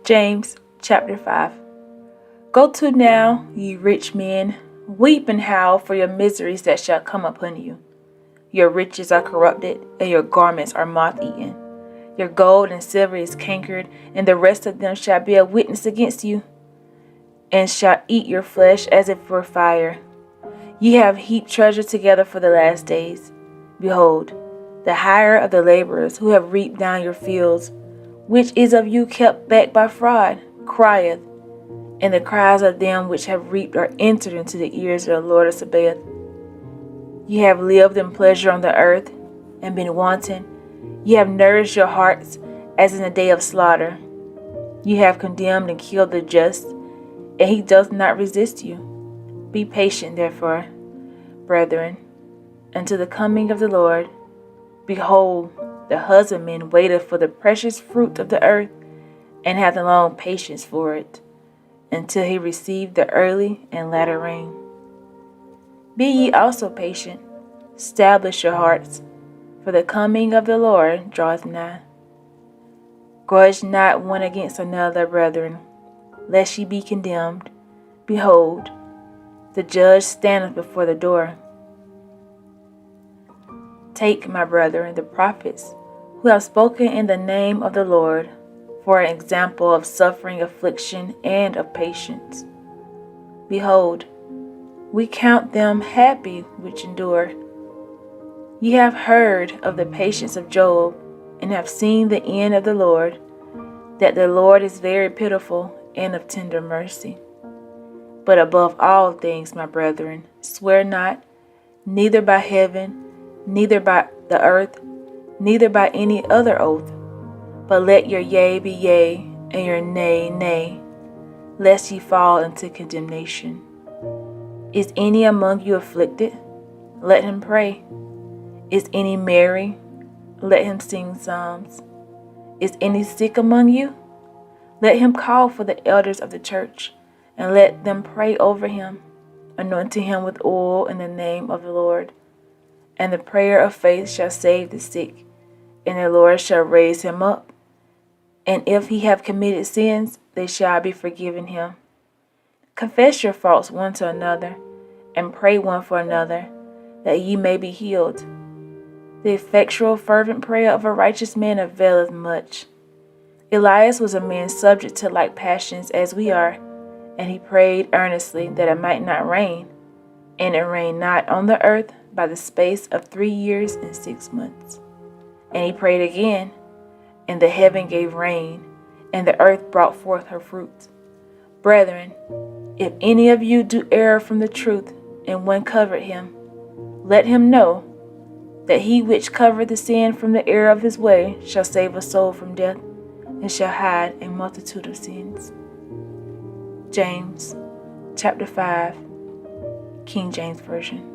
James chapter 5. Go to now, ye rich men, weep and howl for your miseries that shall come upon you. Your riches are corrupted, and your garments are moth-eaten. Your gold and silver is cankered, and the rest of them shall be a witness against you, and shall eat your flesh as if for fire. Ye have heaped treasure together for the last days. Behold, the hire of the laborers who have reaped down your fields, which is of you kept back by fraud, crieth, and the cries of them which have reaped are entered into the ears of the Lord of Sabaoth. Ye have lived in pleasure on the earth, and been wanton. Ye have nourished your hearts as in the day of slaughter. Ye have condemned and killed the just, and he doth not resist you. Be patient, therefore, brethren, until the coming of the Lord. Behold, the husbandman waiteth for the precious fruit of the earth, and hath long patience for it, until he receive the early and latter rain. Be ye also patient, establish your hearts, for the coming of the Lord draweth nigh. Grudge not one against another, brethren, lest ye be condemned. Behold, the judge standeth before the door. Take, my brethren, the prophets, who have spoken in the name of the Lord, for an example of suffering, affliction, and of patience. Behold, we count them happy which endure. Ye have heard of the patience of Job, and have seen the end of the Lord, that the Lord is very pitiful and of tender mercy. But above all things, my brethren, swear not, neither by heaven, neither by the earth, neither by any other oath, but let your yea be yea, and your nay, nay, lest ye fall into condemnation. Is any among you afflicted? Let him pray. Is any merry? Let him sing psalms. Is any sick among you? Let him call for the elders of the church, and let them pray over him, anointing him with oil in the name of the Lord. And the prayer of faith shall save the sick, and the Lord shall raise him up. And if he have committed sins, they shall be forgiven him. Confess your faults one to another, and pray one for another, that ye may be healed. The effectual fervent prayer of a righteous man availeth much. Elias was a man subject to like passions as we are, and he prayed earnestly that it might not rain. And it rained not on the earth by the space of 3 years and 6 months. And he prayed again, and the heaven gave rain, and the earth brought forth her fruit. Brethren, if any of you do err from the truth, and one covered him, let him know that he which covered the sin from the error of his way shall save a soul from death, and shall hide a multitude of sins. James chapter 5, King James Version.